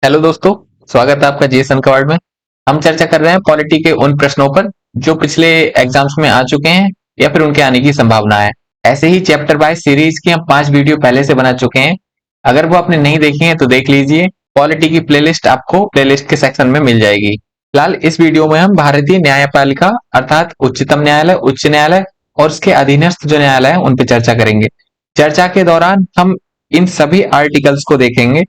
Hello दोस्तों, स्वागत है आपका जीएस अनकवर्ड में। हम चर्चा कर रहे हैं पॉलिटी के उन प्रश्नों पर जो पिछले एग्जाम्स में आ चुके हैं या फिर उनके आने की संभावना है। ऐसे ही चैप्टर वाइज सीरीज की हम 5 वीडियो पहले से बना चुके हैं। अगर वो आपने नहीं देखी है तो देख लीजिए। पॉलिटी की प्लेलिस्ट आपको प्लेलिस्ट के सेक्शन में मिल जाएगी। फिलहाल इस वीडियो में हम भारतीय न्यायपालिका अर्थात उच्चतम न्यायालय, उच्च न्यायालय और उसके अधीनस्थ जो न्यायालय है उन पर चर्चा करेंगे। चर्चा के दौरान हम इन सभी आर्टिकल्स को देखेंगे,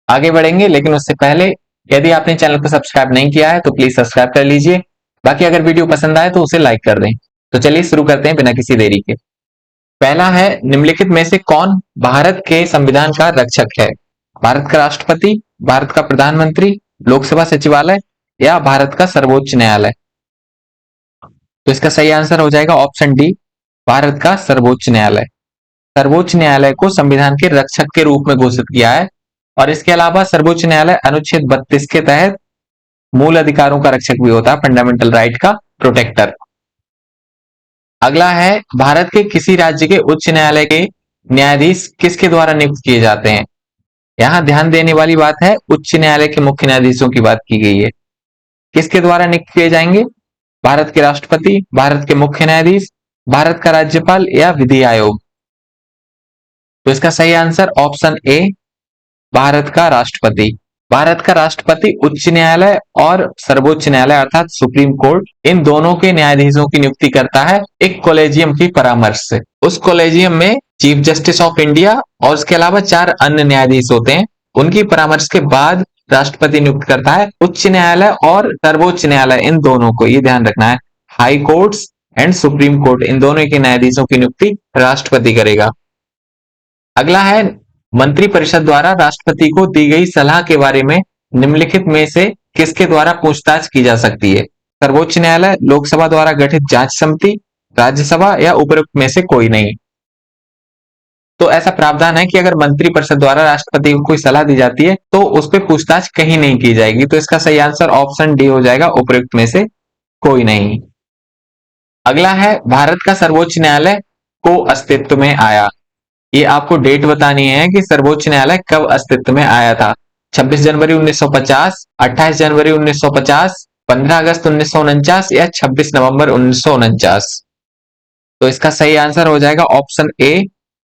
आगे बढ़ेंगे। लेकिन उससे पहले यदि आपने चैनल को सब्सक्राइब नहीं किया है तो प्लीज सब्सक्राइब कर लीजिए। बाकी अगर वीडियो पसंद आए तो उसे लाइक कर दें। तो चलिए शुरू करते हैं बिना किसी देरी के। पहला है, निम्नलिखित में से कौन भारत के संविधान का रक्षक है? भारत का राष्ट्रपति, भारत का प्रधानमंत्री, लोकसभा सचिवालय या भारत का सर्वोच्च न्यायालय? तो इसका सही आंसर हो जाएगा ऑप्शन डी, भारत का सर्वोच्च न्यायालय। सर्वोच्च न्यायालय को संविधान के रक्षक के रूप में घोषित किया है। और इसके अलावा सर्वोच्च न्यायालय अनुच्छेद 32 के तहत मूल अधिकारों का रक्षक भी होता है, फंडामेंटल राइट का प्रोटेक्टर। अगला है, भारत के किसी राज्य के उच्च न्यायालय के न्यायाधीश किसके द्वारा नियुक्त किए जाते हैं? यहां ध्यान देने वाली बात है, उच्च न्यायालय के मुख्य न्यायाधीशों की बात की गई है। किसके द्वारा नियुक्त किए जाएंगे? भारत के राष्ट्रपति, भारत के मुख्य न्यायाधीश, भारत का राज्यपाल या विधि आयोग? तो इसका सही आंसर ऑप्शन ए, भारत का राष्ट्रपति। भारत का राष्ट्रपति उच्च न्यायालय और सर्वोच्च न्यायालय अर्थात सुप्रीम कोर्ट, इन दोनों के न्यायाधीशों की नियुक्ति करता है एक कॉलेजियम की परामर्श से। उस कॉलेजियम में चीफ जस्टिस ऑफ इंडिया और उसके अलावा 4 अन्य न्यायाधीश होते हैं। उनकी परामर्श के बाद राष्ट्रपति नियुक्त करता है उच्च न्यायालय और सर्वोच्च न्यायालय, इन दोनों को, ये ध्यान रखना है, high courts and supreme court, इन दोनों के न्यायाधीशों की नियुक्ति राष्ट्रपति करेगा। अगला है, मंत्रिपरिषद द्वारा राष्ट्रपति को दी गई सलाह के बारे में निम्नलिखित में से किसके द्वारा पूछताछ की जा सकती है? सर्वोच्च न्यायालय, लोकसभा द्वारा गठित जांच समिति, राज्यसभा या उपरोक्त में से कोई नहीं? तो ऐसा प्रावधान है कि अगर मंत्रिपरिषद द्वारा राष्ट्रपति को कोई सलाह दी जाती है तो उस पर पूछताछ कहीं नहीं की जाएगी। तो इसका सही आंसर ऑप्शन डी हो जाएगा, उपरोक्त में से कोई नहीं। अगला है, भारत का सर्वोच्च न्यायालय को अस्तित्व में आया। ये आपको डेट बतानी है कि सर्वोच्च न्यायालय कब अस्तित्व में आया था। 26 जनवरी 1950, 28 जनवरी 1950, 15 अगस्त 1949 या 26 नवंबर 1949? तो इसका सही आंसर हो जाएगा ऑप्शन ए,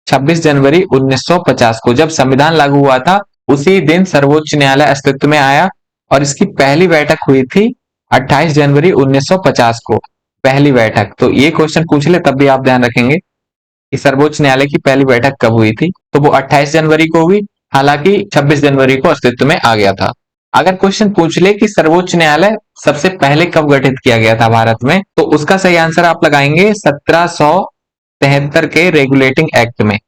26 जनवरी 1950 को। जब संविधान लागू हुआ था उसी दिन सर्वोच्च न्यायालय अस्तित्व में आया और इसकी पहली बैठक हुई थी 28 जनवरी 1950 को, पहली बैठक। तो ये क्वेश्चन पूछ ले तब भी आप ध्यान रखेंगे कि सर्वोच्च न्यायालय की पहली बैठक कब हुई थी, तो वो 28 जनवरी को हुई। हालांकि 26 जनवरी को अस्तित्व में आ गया था। अगर क्वेश्चन पूछ ले कि सर्वोच्च न्यायालय सबसे पहले कब गठित किया गया था भारत में, तो उसका सही आंसर आप लगाएंगे 1773 के रेगुलेटिंग एक्ट में।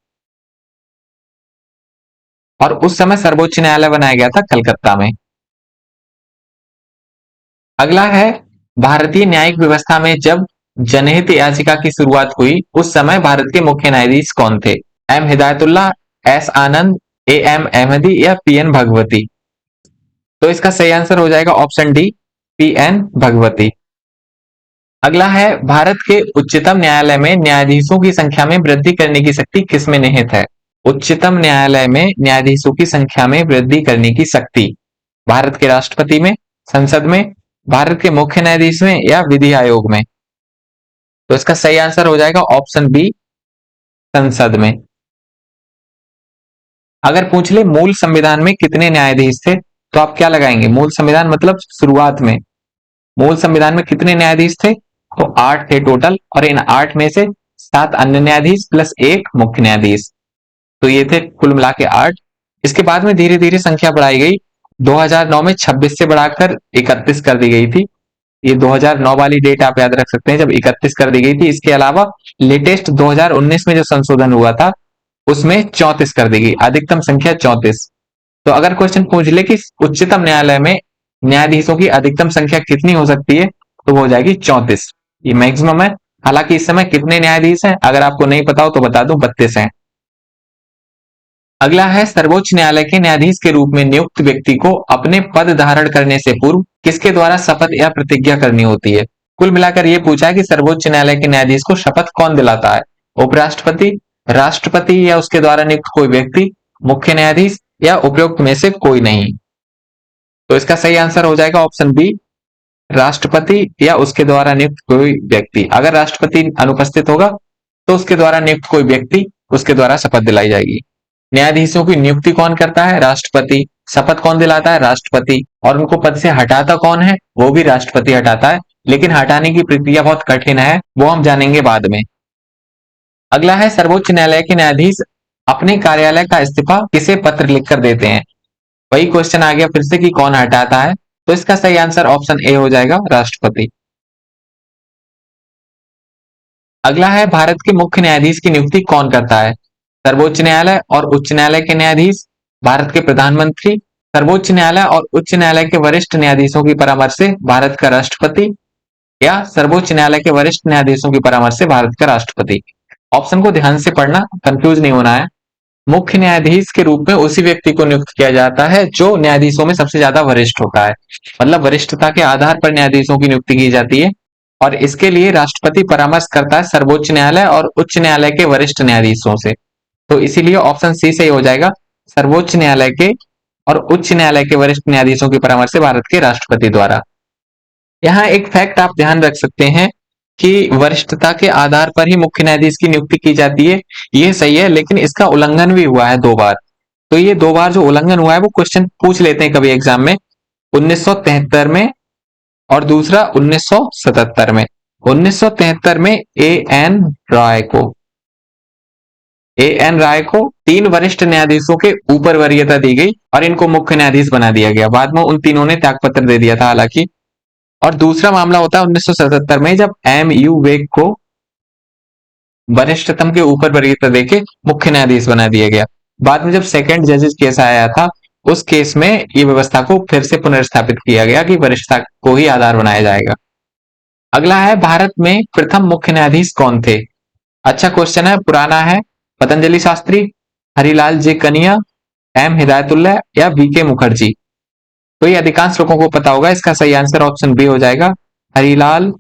और उस समय सर्वोच्च न्यायालय बनाया गया था कलकत्ता में। अगला है, भारतीय न्यायिक व्यवस्था में जब जनहित याचिका की शुरुआत हुई उस समय भारत के मुख्य न्यायाधीश कौन थे? M Hidayatullah, S Anand, A M Ahmadi या पी एन भगवती? तो इसका सही आंसर हो जाएगा option D, P N Bhagwati. अगला है, भारत के उच्चतम न्यायालय में न्यायाधीशों की संख्या में वृद्धि करने की शक्ति किसमें निहित है? उच्चतम न्यायालय में न्यायाधीशों की संख्या में वृद्धि करने की शक्ति भारत के राष्ट्रपति में, संसद में, भारत के मुख्य न्यायाधीश में या विधि आयोग में? तो इसका सही आंसर हो जाएगा ऑप्शन बी, संसद में। अगर पूछ ले मूल संविधान में कितने न्यायाधीश थे, तो आप क्या लगाएंगे? मूल संविधान मतलब शुरुआत में मूल संविधान में कितने न्यायाधीश थे? तो 8 थे टोटल, और इन 8 में से 7 अन्य न्यायाधीश प्लस एक मुख्य न्यायाधीश, तो ये थे कुल मिला के 8। इसके बाद में धीरे धीरे संख्या बढ़ाई गई। 2009 में 26 से बढ़ाकर 31 कर दी गई थी। ये 2009 वाली डेट आप याद रख सकते हैं जब 31 कर दी गई थी। इसके अलावा लेटेस्ट 2019 में जो संशोधन हुआ था उसमें 34 कर दी गई, अधिकतम संख्या 34। तो अगर क्वेश्चन पूछ ले कि उच्चतम न्यायालय में न्यायाधीशों की अधिकतम संख्या कितनी हो सकती है, तो वो हो जाएगी 34। ये मैक्सिमम है। हालांकि इस समय कितने न्यायाधीश हैं अगर आपको नहीं पता हो तो बता दूं, 32 हैं। अगला है, सर्वोच्च न्यायालय के न्यायाधीश के रूप में नियुक्त व्यक्ति को अपने पद धारण करने से पूर्व किसके द्वारा शपथ या प्रतिज्ञा करनी होती है? कुल मिलाकर यह पूछा है कि सर्वोच्च न्यायालय के न्यायाधीश को शपथ कौन दिलाता है? उपराष्ट्रपति, राष्ट्रपति या उसके द्वारा नियुक्त कोई व्यक्ति, मुख्य न्यायाधीश या उपयुक्त में से कोई नहीं। तो इसका सही आंसर हो जाएगा ऑप्शन बी, राष्ट्रपति या उसके द्वारा नियुक्त कोई व्यक्ति। अगर राष्ट्रपति अनुपस्थित होगा तो उसके द्वारा नियुक्त कोई व्यक्ति उसके द्वारा शपथ दिलाई जाएगी। न्यायाधीशों की नियुक्ति कौन करता है? राष्ट्रपति। शपथ कौन दिलाता है? राष्ट्रपति। और उनको पद से हटाता कौन है? वो भी राष्ट्रपति हटाता है, लेकिन हटाने की प्रक्रिया बहुत कठिन है, वो हम जानेंगे बाद में। अगला है, सर्वोच्च न्यायालय के न्यायाधीश अपने कार्यालय का इस्तीफा किसे पत्र लिखकर देते हैं? वही क्वेश्चन आ गया फिर से कि कौन हटाता है। तो इसका सही आंसर ऑप्शन ए हो जाएगा, राष्ट्रपति। अगला है, भारत के मुख्य न्यायाधीश की नियुक्ति कौन करता है? सर्वोच्च न्यायालय और उच्च न्यायालय के न्यायाधीश, भारत के प्रधानमंत्री, सर्वोच्च न्यायालय और उच्च न्यायालय के वरिष्ठ न्यायाधीशों की परामर्श से भारत का राष्ट्रपति, या सर्वोच्च न्यायालय के वरिष्ठ न्यायाधीशों की परामर्श से भारत का राष्ट्रपति। ऑप्शन को ध्यान से पढ़ना, कंफ्यूज नहीं होना है। मुख्य न्यायाधीश के रूप में उसी व्यक्ति को नियुक्त किया जाता है जो न्यायाधीशों में सबसे ज्यादा वरिष्ठ होता है, मतलब वरिष्ठता के आधार पर न्यायाधीशों की नियुक्ति की जाती है। और इसके लिए राष्ट्रपति परामर्श करता है सर्वोच्च न्यायालय और उच्च न्यायालय के वरिष्ठ न्यायाधीशों से। तो इसीलिए ऑप्शन सी सही हो जाएगा, सर्वोच्च न्यायालय के और उच्च न्यायालय के वरिष्ठ न्यायाधीशों की परामर्श से भारत के राष्ट्रपति द्वारा। यहाँ एक फैक्ट आप ध्यान रख सकते हैं कि वरिष्ठता के आधार पर ही मुख्य न्यायाधीश की नियुक्ति की जाती है, ये सही है, लेकिन इसका उल्लंघन भी हुआ है 2 बार। तो ये 2 बार जो उल्लंघन हुआ है वो क्वेश्चन पूछ लेते हैं कभी एग्जाम में, 1973 में और दूसरा 1977 में। 1973 में ए एन राय को 3 वरिष्ठ न्यायाधीशों के ऊपर वरीयता दी गई और इनको मुख्य न्यायाधीश बना दिया गया। बाद में उन तीनों ने त्यागपत्र दे दिया था हालांकि। और दूसरा मामला होता है 1977 में, जब एम यू वेग को वरिष्ठतम के ऊपर वरीयता देके मुख्य न्यायाधीश बना दिया गया। बाद में जब सेकंड जजेस केस आया था, उस केस में ये व्यवस्था को फिर से पुनर्स्थापित किया गया कि वरिष्ठता को ही आधार बनाया जाएगा। अगला है, भारत में प्रथम मुख्य न्यायाधीश कौन थे? अच्छा क्वेश्चन है, पुराना है। पतंजलि शास्त्री, हरिलाल जे कनिया, एम हिदायतुल्लाह या वी के मुखर्जी। तो ये अधिकांश लोगों को पता होगा, इसका सही आंसर ऑप्शन बी हो जाएगा, हरिलाल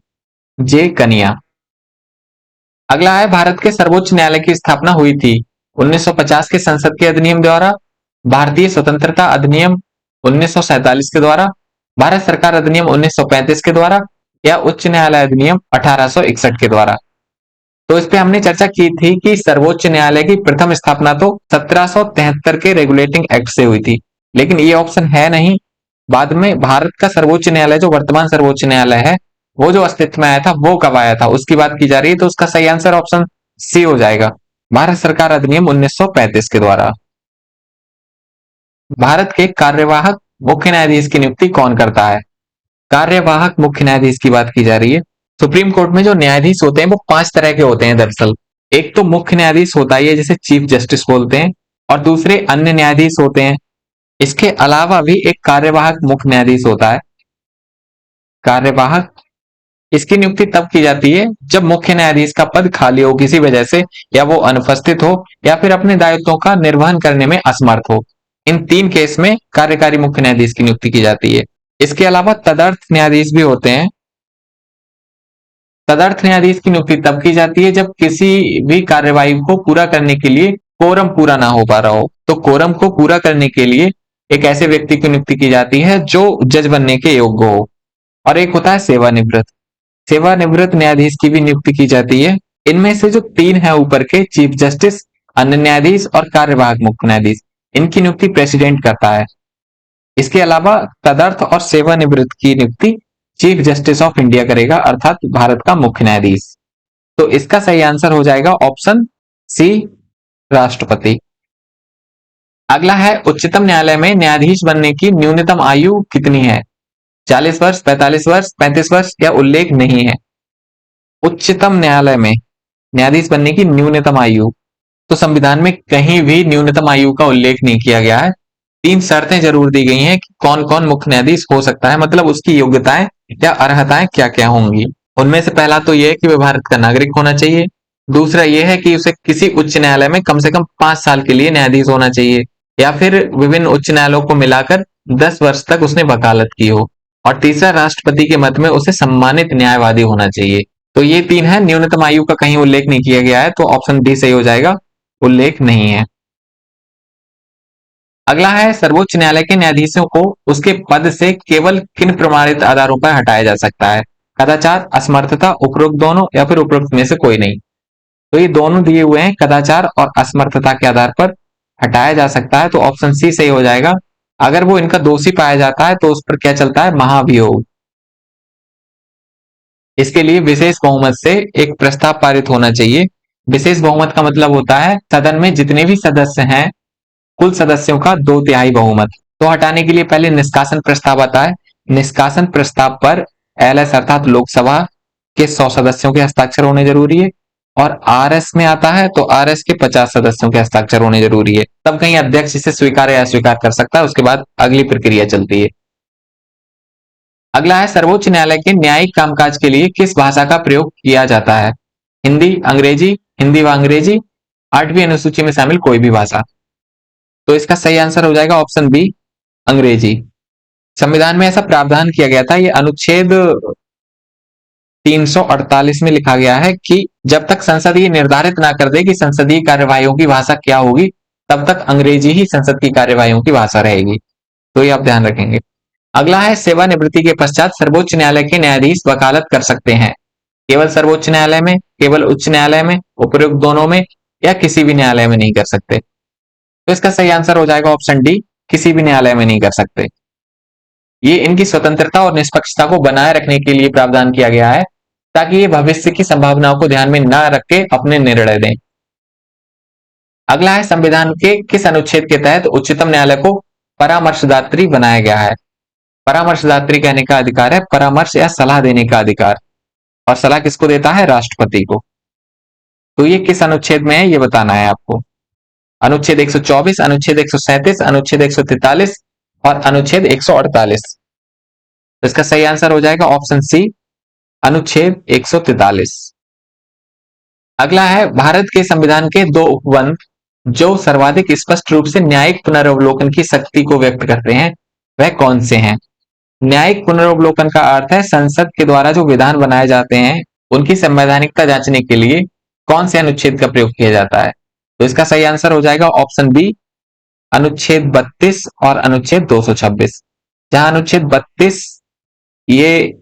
जे कनिया। अगला है, भारत के सर्वोच्च न्यायालय की स्थापना हुई थी 1950 के संसद के अधिनियम द्वारा, भारतीय स्वतंत्रता अधिनियम 1947 के द्वारा, भारत सरकार अधिनियम 1935 के द्वारा, या उच्च न्यायालय अधिनियम 1861 के द्वारा। तो इस पे हमने चर्चा की थी कि सर्वोच्च न्यायालय की प्रथम स्थापना तो 1773 के रेगुलेटिंग एक्ट से हुई थी, लेकिन ये ऑप्शन है नहीं। बाद में भारत का सर्वोच्च न्यायालय, जो वर्तमान सर्वोच्च न्यायालय है, वो जो अस्तित्व में आया था वो कब आया था उसकी बात की जा रही है। तो उसका सही आंसर ऑप्शन सी हो जाएगा, भारत सरकार अधिनियम 1935 के द्वारा। भारत के कार्यवाहक मुख्य न्यायाधीश की नियुक्ति कौन करता है? कार्यवाहक मुख्य न्यायाधीश की बात की जा रही है। सुप्रीम कोर्ट में जो न्यायाधीश होते हैं वो 5 तरह के होते हैं दरअसल। एक तो मुख्य न्यायाधीश होता है जिसे चीफ जस्टिस बोलते हैं, और दूसरे अन्य न्यायाधीश होते हैं। इसके अलावा भी एक कार्यवाहक मुख्य न्यायाधीश होता है। कार्यवाहक, इसकी नियुक्ति तब की जाती है जब मुख्य न्यायाधीश का पद खाली हो किसी वजह से, या वो अनुपस्थित हो, या फिर अपने दायित्वों का निर्वहन करने में असमर्थ हो। इन 3 केस में कार्यकारी मुख्य न्यायाधीश की नियुक्ति की जाती है। इसके अलावा तदर्थ न्यायाधीश भी होते हैं। तदर्थ न्यायाधीश की नियुक्ति तब की जाती है जब किसी भी कार्यवाही को पूरा करने के लिए कोरम पूरा ना हो पा रहा हो। तो कोरम को पूरा करने के लिए एक ऐसे व्यक्ति की नियुक्ति की जाती है जो जज बनने के योग्य हो। और एक होता है सेवानिवृत्त। सेवानिवृत्त न्यायाधीश की भी नियुक्ति की जाती है। इनमें से जो 3 है ऊपर के, चीफ जस्टिस, अन्य न्यायाधीश और कार्यवाहक मुख्य न्यायाधीश, इनकी नियुक्ति प्रेसिडेंट करता है। इसके अलावा तदर्थ और सेवानिवृत्त की नियुक्ति चीफ जस्टिस ऑफ इंडिया करेगा, अर्थात भारत का मुख्य न्यायाधीश। तो इसका सही आंसर हो जाएगा ऑप्शन सी, राष्ट्रपति। अगला है, उच्चतम न्यायालय में न्यायाधीश बनने की न्यूनतम आयु कितनी है? 40 वर्ष, 45 वर्ष, 35 वर्ष, या उल्लेख नहीं है? उच्चतम न्यायालय में न्यायाधीश बनने की न्यूनतम आयु, तो संविधान में कहीं भी न्यूनतम आयु का उल्लेख नहीं किया गया है। 3 शर्तें जरूर दी गई हैं कि कौन कौन मुख्य न्यायाधीश हो सकता है, मतलब उसकी योग्यताएं या अर्हताएं क्या क्या होंगी। उनमें से पहला तो यह है कि वह भारत का नागरिक होना चाहिए। दूसरा यह है कि उसे किसी उच्च न्यायालय में कम से कम 5 साल के लिए न्यायाधीश होना चाहिए, या फिर विभिन्न उच्च न्यायालयों को मिलाकर 10 वर्ष तक उसने वकालत की हो। और तीसरा, राष्ट्रपति के मत में उसे सम्मानित न्यायवादी होना चाहिए। तो ये 3 है। न्यूनतम आयु का कहीं उल्लेख नहीं किया गया है, तो ऑप्शन डी सही हो जाएगा, उल्लेख नहीं है। अगला है सर्वोच्च न्यायालय के न्यायाधीशों को उसके पद से केवल किन प्रमाणित आधारों पर हटाया जा सकता है? कदाचार, असमर्थता, उपरोक्त दोनों या फिर उपरोक्त में से कोई नहीं। तो ये दोनों दिए हुए हैं, कदाचार और असमर्थता के आधार पर हटाया जा सकता है, तो ऑप्शन सी सही हो जाएगा। अगर वो इनका दोषी पाया जाता है तो उस पर क्या चलता है? महाभियोग। इसके लिए विशेष बहुमत से एक प्रस्ताव पारित होना चाहिए। विशेष बहुमत का मतलब होता है सदन में जितने भी सदस्य हैं कुल सदस्यों का 2/3 बहुमत। तो हटाने के लिए पहले निष्कासन प्रस्ताव आता है। निष्कासन प्रस्ताव पर एलएस अर्थात लोकसभा के 100 सदस्यों के हस्ताक्षर होने जरूरी है, और आरएस में आता है तो आरएस के 50 सदस्यों के हस्ताक्षर होने जरूरी है। तब कहीं अध्यक्ष इसे स्वीकार या अस्वीकार कर सकता है, उसके बाद अगली प्रक्रिया चलती है। अगला है सर्वोच्च न्यायालय के न्यायिक कामकाज के लिए किस भाषा का प्रयोग किया जाता है? हिंदी, अंग्रेजी, हिंदी व अंग्रेजी, 8वीं अनुसूची में शामिल कोई भी भाषा। तो इसका सही आंसर हो जाएगा ऑप्शन बी, अंग्रेजी। संविधान में ऐसा प्रावधान किया गया था, ये अनुच्छेद 348 में लिखा गया है कि जब तक संसद ये निर्धारित ना कर दे कि संसदीय कार्यवाहियों की भाषा क्या होगी, तब तक अंग्रेजी ही संसद की कार्यवाहियों की भाषा रहेगी। तो ये आप ध्यान रखेंगे। अगला है सेवानिवृत्ति के पश्चात सर्वोच्च न्यायालय के न्यायाधीश वकालत कर सकते हैं केवल सर्वोच्च न्यायालय में, केवल उच्च न्यायालय में, उपयुक्त दोनों में, या किसी भी न्यायालय में नहीं कर सकते। तो इसका सही आंसर हो जाएगा ऑप्शन डी, किसी भी न्यायालय में नहीं कर सकते। ये इनकी स्वतंत्रता और निष्पक्षता को बनाए रखने के लिए प्रावधान किया गया है, ताकि ये भविष्य की संभावनाओं को ध्यान में न रख के अपने निर्णय दें। अगला है संविधान के किस अनुच्छेद के तहत उच्चतम न्यायालय को परामर्शदात्री बनाया गया है? परामर्शदात्री कहने का अधिकार है परामर्श या सलाह देने का अधिकार, और सलाह किसको देता है? राष्ट्रपति को। तो ये किस अनुच्छेद में है ये बताना है आपको। अनुच्छेद 124, अनुच्छेद 137, अनुच्छेद 143 और अनुच्छेद 148। तो इसका सही आंसर हो जाएगा ऑप्शन सी, अनुच्छेद 143। अगला है भारत के संविधान के दो उपबंध जो सर्वाधिक स्पष्ट रूप से न्यायिक पुनर्वलोकन की शक्ति को व्यक्त करते हैं, वह कौन से हैं? न्यायिक पुनर्वलोकन का अर्थ है संसद के द्वारा जो विधान बनाए जाते हैं उनकी संवैधानिकता जांचने के लिए कौन से अनुच्छेद का प्रयोग किया जाता है। तो इसका सही आंसर हो जाएगा ऑप्शन बी, अनुच्छेद 32 और अनुच्छेद 226। जहां अनुच्छेद 32 ये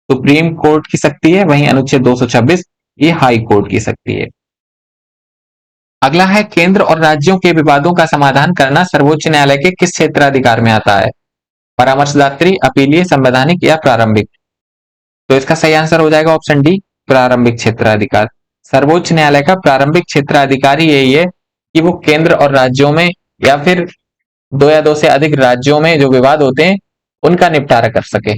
सुप्रीम कोर्ट की शक्ति है, वहीं अनुच्छेद 226 ये हाई कोर्ट की शक्ति है। अगला है केंद्र और राज्यों के विवादों का समाधान करना सर्वोच्च न्यायालय के किस क्षेत्राधिकार में आता है? परामर्शदात्री, अपीलीय, संवैधानिक या प्रारंभिक। तो इसका सही आंसर हो जाएगा ऑप्शन डी, प्रारंभिक क्षेत्राधिकार। सर्वोच्च न्यायालय का प्रारंभिक क्षेत्राधिकार ही यही है कि वो केंद्र और राज्यों में या फिर दो या दो से अधिक राज्यों में जो विवाद होते हैं उनका निपटारा कर सके।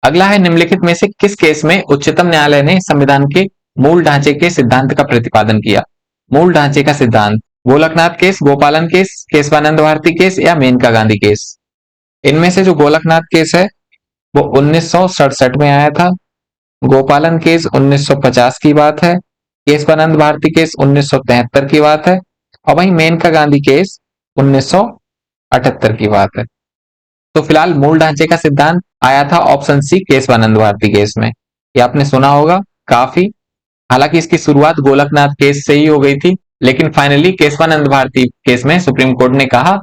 अगला है निम्नलिखित में से किस केस में उच्चतम न्यायालय ने संविधान के मूल ढांचे के सिद्धांत का प्रतिपादन किया? मूल ढांचे का सिद्धांत, गोलकनाथ केस, गोपालन केस, केशवानंद भारती केस या मेनका गांधी केस। इनमें से जो गोलकनाथ केस है वो 1967 में आया था, गोपालन केस 1950 की बात है, केशवानंद भारती केस 1973 की बात है, और वहीं मेनका गांधी केस 1978 की बात है। तो फिलहाल मूल ढांचे का सिद्धांत आया था option C, Kesavananda Bharati case में। ये आपने सुना होगा काफी। हालांकि इसकी शुरुआत गोलकनाथ केस से ही हो गई थी, लेकिन फाइनली केशवानंद भारती केस में सुप्रीम कोर्ट ने कहा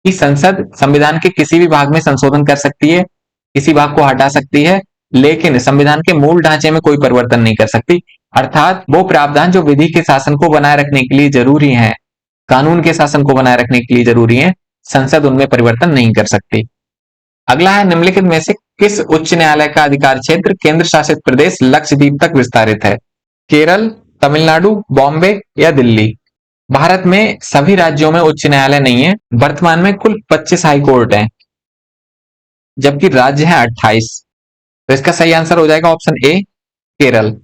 कि संसद संविधान के किसी भी भाग में संशोधन कर सकती है, किसी भाग को हटा सकती है, लेकिन संविधान के मूल ढांचे में कोई परिवर्तन नहीं कर सकती। अर्थात वो प्रावधान जो विधि के शासन को बनाए रखने के लिए जरूरी है, कानून के शासन को बनाए रखने के लिए जरूरी है, संसद उनमें परिवर्तन नहीं कर सकती। अगला है निम्नलिखित में से किस उच्च न्यायालय का अधिकार क्षेत्र केंद्र शासित प्रदेश लक्षद्वीप तक विस्तारित है? केरल, तमिलनाडु, बॉम्बे या दिल्ली। भारत में सभी राज्यों में उच्च न्यायालय नहीं है। वर्तमान में कुल 25 हाई कोर्ट हैं, जबकि राज्य है 28। तो इसका सही आंसर हो जाएगा ऑप्शन ए, केरल।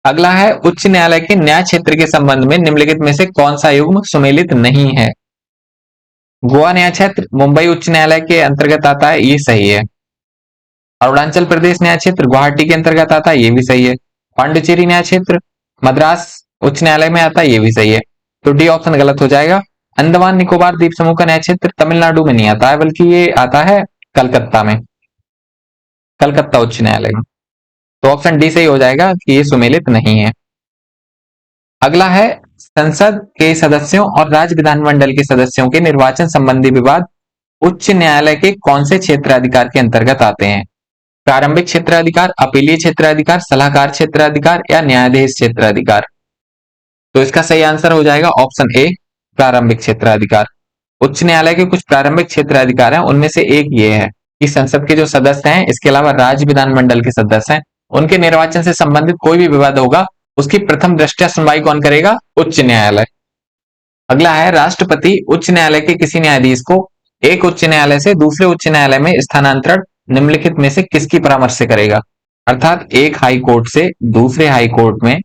अगला है उच्च न्यायालय के न्याय क्षेत्र के संबंध में निम्नलिखित में से कौन सा युग्म सुमेलित नहीं है? गोवा न्याय क्षेत्र मुंबई उच्च न्यायालय के अंतर्गत आता है, ये सही है। अरुणाचल प्रदेश न्याय क्षेत्र गुवाहाटी के अंतर्गत आता है, ये भी सही है। पांडिचेरी न्याय क्षेत्र मद्रास उच्च न्यायालय में आता है, ये भी सही है। तो डी ऑप्शन गलत हो जाएगा। अंडमान निकोबार द्वीप समूह का न्याय क्षेत्र तमिलनाडु में नहीं आता है, बल्कि ये आता है कलकत्ता में, कलकत्ता उच्च न्यायालय में। तो ऑप्शन डी सही हो जाएगा कि ये सुमेलित नहीं है। अगला है संसद के सदस्यों और राज्य विधानमंडल के सदस्यों के निर्वाचन संबंधी विवाद उच्च न्यायालय के कौन से क्षेत्राधिकार के अंतर्गत आते हैं? प्रारंभिक क्षेत्राधिकार, अपीलीय क्षेत्राधिकार, सलाहकार क्षेत्राधिकार या न्यायाधीश क्षेत्राधिकार? तो इसका सही आंसर हो जाएगा ऑप्शन ए, प्रारंभिक क्षेत्राधिकार। उच्च न्यायालय के कुछ प्रारंभिक क्षेत्राधिकार हैं, उनमें से एक ये है कि संसद के जो सदस्य हैं, इसके अलावा राज्य विधानमंडल के सदस्य हैं, उनके निर्वाचन से संबंधित कोई भी विवाद होगा, उसकी प्रथम दृष्टया सुनवाई कौन करेगा? उच्च न्यायालय। अगला है, राष्ट्रपति उच्च न्यायालय के किसी न्यायाधीश को एक उच्च न्यायालय से दूसरे उच्च न्यायालय में स्थानांतरण निम्नलिखित में से किसकी परामर्श से करेगा? अर्थात एक हाई कोर्ट से दूसरे हाई कोर्ट में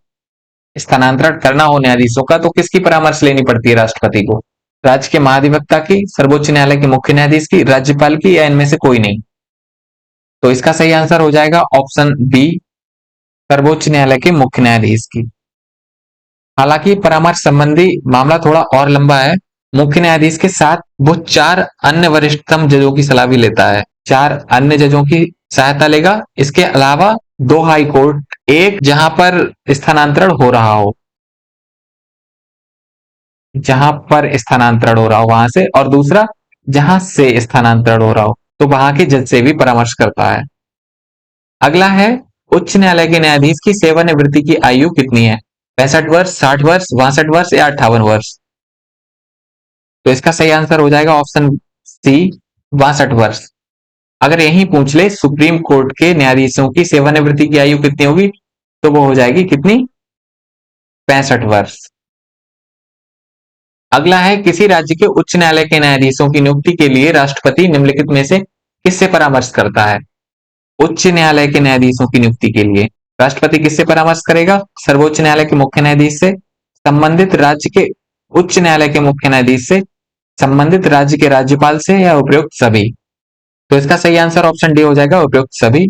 स्थानांतरण करना हो न्यायाधीशों का, तो किसकी परामर्श लेनी पड़ती है राष्ट्रपति को? राज्य के महाधिवक्ता की, सर्वोच्च न्यायालय के मुख्य न्यायाधीश की, राज्यपाल की, या इनमें से कोई नहीं? तो इसका सही आंसर हो जाएगा ऑप्शन बी, सर्वोच्च न्यायालय के मुख्य न्यायाधीश की। हालांकि परामर्श संबंधी मामला थोड़ा और लंबा है। मुख्य न्यायाधीश के साथ वो 4 अन्य वरिष्ठतम जजों की सलाह भी लेता है, 4 अन्य जजों की सहायता लेगा। इसके अलावा 2 हाई कोर्ट, एक जहां पर स्थानांतरण हो रहा हो, वहां से, और दूसरा जहां से स्थानांतरण हो रहा हो, तो वहां के जज से भी परामर्श करता है। अगला है, उच्च न्यायालय के न्यायाधीश की सेवानिवृत्ति की आयु कितनी है? 65 वर्ष, 60 वर्ष, 62 वर्ष या 58 वर्ष? तो इसका सही आंसर हो जाएगा ऑप्शन सी, 62 वर्ष। अगर यही पूछ ले सुप्रीम कोर्ट के न्यायाधीशों की सेवानिवृत्ति की आयु कितनी होगी, तो वो हो जाएगी कितनी? 65 वर्ष। अगला है, किसी राज्य के उच्च न्यायालय के न्यायाधीशों की नियुक्ति के लिए राष्ट्रपति निम्नलिखित में से किससे परामर्श करता है? उच्च न्यायालय के न्यायाधीशों की नियुक्ति के लिए राष्ट्रपति किससे परामर्श करेगा? सर्वोच्च न्यायालय के मुख्य न्यायाधीश से, संबंधित राज्य के उच्च न्यायालय के मुख्य न्यायाधीश से, संबंधित राज्य के राज्यपाल से, या उपयुक्त सभी? तो इसका सही आंसर ऑप्शन डी हो जाएगा, उपयुक्त सभी।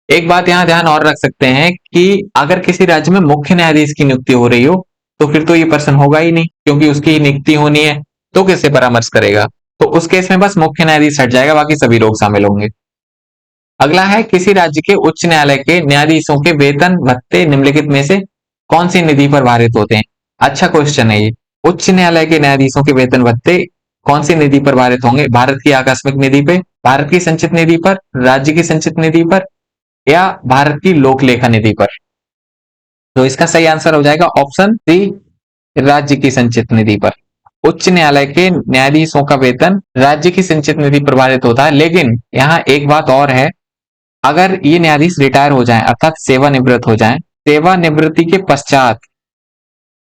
एक बात यहां ध्यान और रख सकते हैं कि अगर किसी राज्य में मुख्य न्यायाधीश की नियुक्ति हो रही हो, तो फिर तो ये पर्सन होगा ही नहीं, क्योंकि उसकी नियुक्ति होनी है, तो किससे परामर्श करेगा? तो उस केस में बस मुख्य न्यायाधीश हट जाएगा, बाकी सभी लोग शामिल होंगे। अगला है, किसी राज्य के उच्च न्यायालय के न्यायाधीशों के वेतन भत्ते निम्नलिखित में से कौन सी निधि पर भारित होते हैं? अच्छा क्वेश्चन है ये। उच्च न्यायालय के न्यायाधीशों के वेतन भत्ते कौन सी निधि पर भारित होंगे? भारत की आकस्मिक निधि पे, भारत की संचित निधि पर, राज्य की संचित निधि पर, या भारत की लोक लेखा निधि पर? तो इसका सही आंसर हो जाएगा ऑप्शन सी, राज्य की संचित निधि पर। उच्च न्यायालय के न्यायाधीशों का वेतन राज्य की संचित निधि प्रभावित होता है, लेकिन यहाँ एक बात और है, अगर ये न्यायाधीश रिटायर हो जाएं, अर्थात सेवानिवृत्त हो जाएं, सेवानिवृत्ति के पश्चात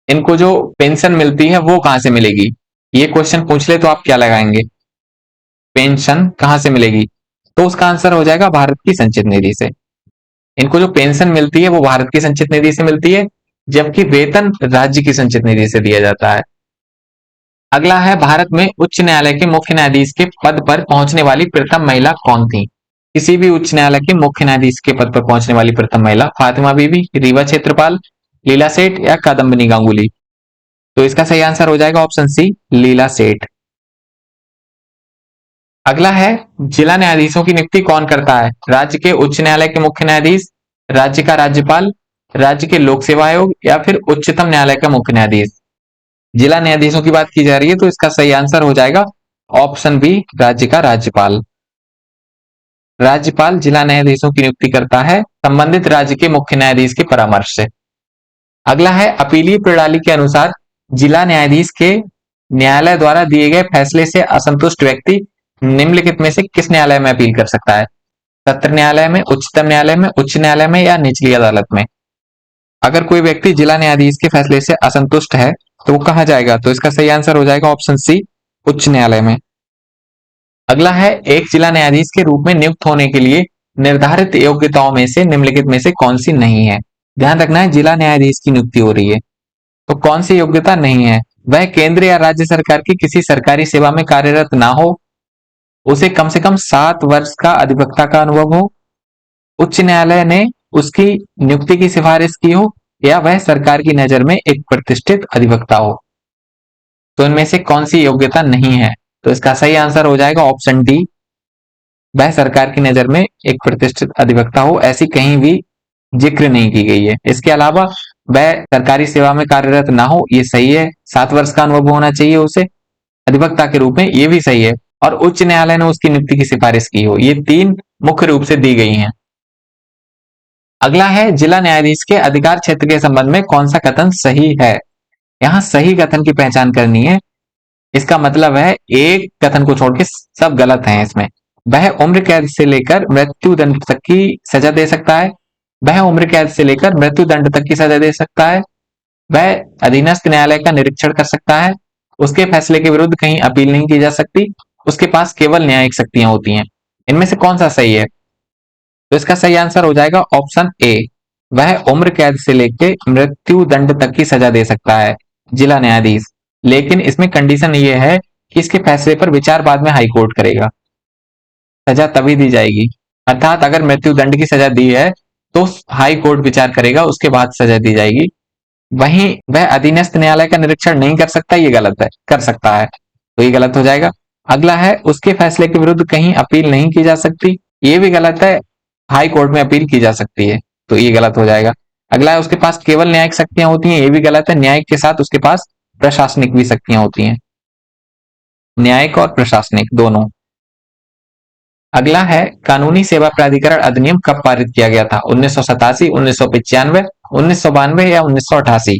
इनको जो पेंशन मिलती है वो कहां से मिलेगी? ये क्वेश्चन पूछ ले तो आप क्या लगाएंगे? पेंशन कहां से मिलेगी? तो उसका आंसर हो जाएगा भारत की संचित निधि से। इनको जो पेंशन मिलती है वो भारत की संचित निधि से मिलती है, जबकि वेतन राज्य की संचित निधि से दिया जाता है। अगला है, भारत में उच्च न्यायालय के मुख्य न्यायाधीश के पद पर पहुंचने वाली प्रथम महिला कौन थी? किसी भी उच्च न्यायालय के मुख्य न्यायाधीश के पद पर पहुंचने वाली प्रथम महिला फातिमा बीबी, रीवा क्षेत्रपाल, लीला सेठ या कादम्बिनी गांगुली? तो इसका सही आंसर हो जाएगा ऑप्शन सी, लीला सेठ। अगला है, जिला न्यायाधीशों की नियुक्ति कौन करता है? राज्य के उच्च न्यायालय के मुख्य न्यायाधीश, राज्य का राज्यपाल, राज्य के लोक सेवा आयोग, या फिर उच्चतम न्यायालय का मुख्य न्यायाधीश? जिला न्यायाधीशों की बात की जा रही है, तो इसका सही आंसर हो जाएगा ऑप्शन बी, राज्य का राज्यपाल। राज्यपाल जिला न्यायाधीशों की नियुक्ति करता है संबंधित राज्य के मुख्य न्यायाधीश के परामर्श से। अगला है, अपीलीय प्रणाली के अनुसार जिला न्यायाधीश के न्यायालय द्वारा दिए गए फैसले से असंतुष्ट व्यक्ति निम्नलिखित में से किस न्यायालय में अपील कर सकता है? सत्र न्यायालय में, उच्चतम न्यायालय में, उच्च न्यायालय में, या निचली अदालत में? अगर कोई व्यक्ति जिला न्यायाधीश के फैसले से असंतुष्ट है तो वो कहां जाएगा? तो इसका सही आंसर हो जाएगा ऑप्शन सी, उच्च न्यायालय में। अगला है, एक जिला न्यायाधीश के रूप में नियुक्त होने के लिए निर्धारित योग्यताओं में से निम्नलिखित में से कौन सी नहीं है? ध्यान रखना है, जिला न्यायाधीश की नियुक्ति हो रही है, तो कौन सी योग्यता नहीं है? वह केंद्र या राज्य सरकार की किसी सरकारी सेवा में कार्यरत ना हो, उसे कम से कम 7 वर्ष का अधिवक्ता का अनुभव हो, उच्च न्यायालय ने उसकी नियुक्ति की सिफारिश की हो, या वह सरकार की नजर में एक प्रतिष्ठित अधिवक्ता हो। तो इनमें से कौन सी योग्यता नहीं है? तो इसका सही आंसर हो जाएगा ऑप्शन डी, वह सरकार की नजर में एक प्रतिष्ठित अधिवक्ता हो, ऐसी कहीं भी जिक्र नहीं की गई है। इसके अलावा वह सरकारी सेवा में कार्यरत ना हो, ये सही है। 7 वर्ष का अनुभव होना चाहिए उसे अधिवक्ता के रूप में, ये भी सही है। और उच्च न्यायालय ने उसकी नियुक्ति की सिफारिश की हो, ये 3 मुख्य रूप से दी गई हैं। अगला है जिला न्यायाधीश के अधिकार क्षेत्र के संबंध में कौन सा कथन सही है। यहाँ सही कथन की पहचान करनी है। इसका मतलब है एक कथन को छोड़ के सब गलत हैं इसमें। वह उम्र कैद से लेकर मृत्यु दंड तक की सजा दे सकता है। वह उम्र कैद से लेकर मृत्यु दंड तक की सजा दे सकता है। वह अधीनस्थ न्यायालय का निरीक्षण कर सकता है। उसके फैसले के विरुद्ध कहीं अपील नहीं की जा सकती। उसके पास केवल न्यायिक शक्तियां होती हैं। इनमें से कौन सा सही है? तो इसका सही आंसर हो जाएगा ऑप्शन ए। वह उम्र कैद से लेकर मृत्यु दंड तक की सजा दे सकता है जिला न्यायाधीश। लेकिन इसमें कंडीशन ये है कि इसके फैसले पर विचार बाद में हाई कोर्ट करेगा। सजा तभी दी जाएगी, अर्थात अगर मृत्यु दंड की सजा दी है तो हाई कोर्ट विचार करेगा, उसके बाद सजा दी जाएगी। वहीं वह अधीनस्थ न्यायालय का निरीक्षण नहीं कर सकता, ये गलत है। कर सकता है, तो ये गलत हो जाएगा। अगला है उसके फैसले के विरुद्ध कहीं अपील नहीं की जा सकती, ये भी गलत है। हाई कोर्ट में अपील की जा सकती है, तो ये गलत हो जाएगा। अगला है उसके पास केवल न्यायिक शक्तियां होती हैं, ये भी गलत है। न्यायिक के साथ उसके पास प्रशासनिक भी शक्तियां होती हैं, न्यायिक और प्रशासनिक दोनों। अगला है कानूनी सेवा प्राधिकरण अधिनियम कब पारित किया गया था? 1987, 1995, 1992 या 1988?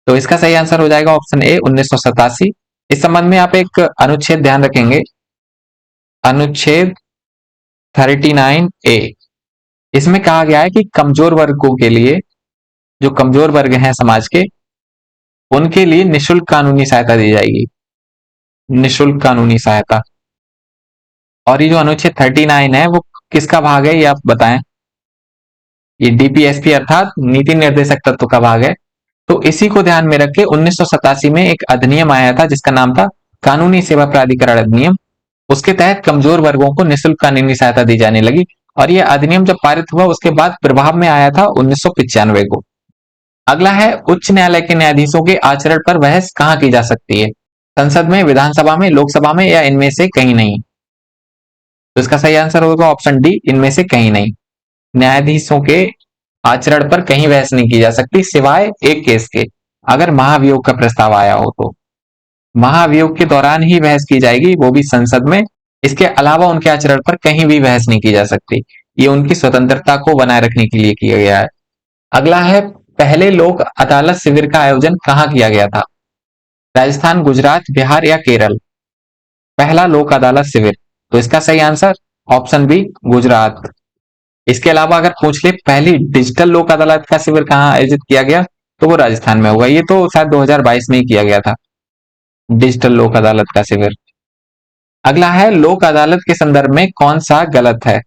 तो इसका सही आंसर हो जाएगा ऑप्शन ए 1987। इस संबंध में आप एक अनुच्छेद ध्यान रखेंगे, अनुच्छेद 39A। इसमें कहा गया है कि कमजोर वर्गों के लिए, जो कमजोर वर्ग हैं समाज के, उनके लिए निशुल्क कानूनी सहायता दी जाएगी, निशुल्क कानूनी सहायता। और ये जो अनुच्छेद 39 है वो किसका भाग है, ये आप बताएं। ये डीपीएसपी अर्थात नीति निर्देशक तत्व का भाग है। तो इसी को ध्यान में रख के 1987 में एक अधिनियम आया था जिसका नाम था कानूनी सेवा प्राधिकरण अधिनियम। उसके तहत कमजोर वर्गों को निःशुल्क कानूनी सहायता दी जाने लगी। और यह अधिनियम जब पारित हुआ उसके बाद प्रभाव में आया था 1995 को। अगला है उच्च न्यायालय के न्यायाधीशों के आचरण पर बहस कहां की जा सकती है? संसद में, विधानसभा में, लोकसभा में या इनमें से कहीं नहीं? तो इसका सही आंसर होगा ऑप्शन डी, इनमें से कहीं नहीं। न्यायाधीशों के आचरण पर कहीं बहस नहीं की जा सकती सिवाय एक केस के, अगर महाभियोग का प्रस्ताव आया हो तो महाभियोग के दौरान ही बहस की जाएगी, वो भी संसद में। इसके अलावा उनके आचरण पर कहीं भी बहस नहीं की जा सकती, ये उनकी स्वतंत्रता को बनाए रखने के लिए किया गया है। अगला है पहले लोक अदालत शिविर का आयोजन कहाँ किया गया था? राजस्थान, गुजरात, बिहार या केरल? पहला लोक अदालत शिविर, तो इसका सही आंसर ऑप्शन बी, गुजरात। इसके अलावा अगर पूछ ले पहली डिजिटल लोक अदालत का शिविर कहाँ आयोजित किया गया, तो वो राजस्थान में होगा। ये तो शायद 2022 में ही किया गया था, डिजिटल लोक अदालत का शिविर। अगला है लोक अदालत के संदर्भ में कौन सा गलत है?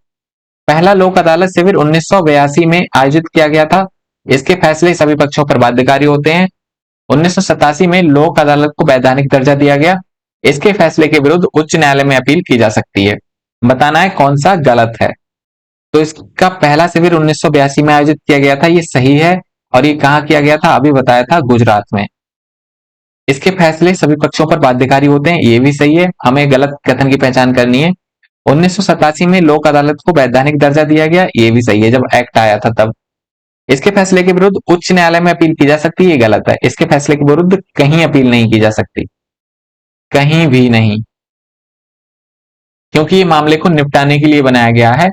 पहला लोक अदालत शिविर 1982 में आयोजित किया गया था। इसके फैसले सभी पक्षों पर बाध्यकारी होते हैं। 1987 में लोक अदालत को वैधानिक दर्जा दिया गया। इसके फैसले के विरुद्ध उच्च न्यायालय में अपील की जा सकती है। बताना है कौन सा गलत है। तो इसका पहला शिविर 1982 में आयोजित किया गया था, ये सही है। और ये कहाँ किया गया था? अभी बताया था, गुजरात में। इसके फैसले सभी पक्षों पर बाध्यकारी होते हैं, ये भी सही है। हमें गलत कथन की पहचान करनी है। 1987 में लोक अदालत को वैधानिक दर्जा दिया गया, ये भी सही है, जब एक्ट आया था तब। इसके फैसले के विरुद्ध उच्च न्यायालय में अपील की जा सकती है, ये गलत है। इसके फैसले के विरुद्ध कहीं अपील नहीं की जा सकती, कहीं भी नहीं, क्योंकि ये मामले को निपटाने के लिए बनाया गया है।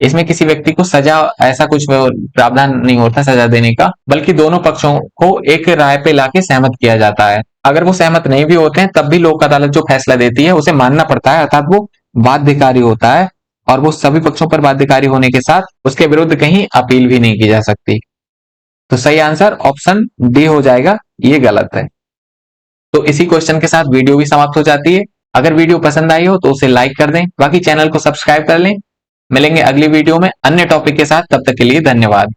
इसमें किसी व्यक्ति को सजा, ऐसा कुछ प्रावधान नहीं होता सजा देने का, बल्कि दोनों पक्षों को एक राय पे लाके सहमत किया जाता है। अगर वो सहमत नहीं भी होते हैं तब भी लोक अदालत जो फैसला देती है उसे मानना पड़ता है, अर्थात वो बाध्यकारी होता है। और वो सभी पक्षों पर बाध्यकारी होने के साथ उसके विरुद्ध कहीं अपील भी नहीं की जा सकती। तो सही आंसर ऑप्शन डी हो जाएगा, ये गलत है। तो इसी क्वेश्चन के साथ वीडियो भी समाप्त हो जाती है। अगर वीडियो पसंद आई हो तो उसे लाइक कर दें, बाकी चैनल को सब्सक्राइब कर लें। मिलेंगे अगली वीडियो में अन्य टॉपिक के साथ, तब तक के लिए धन्यवाद।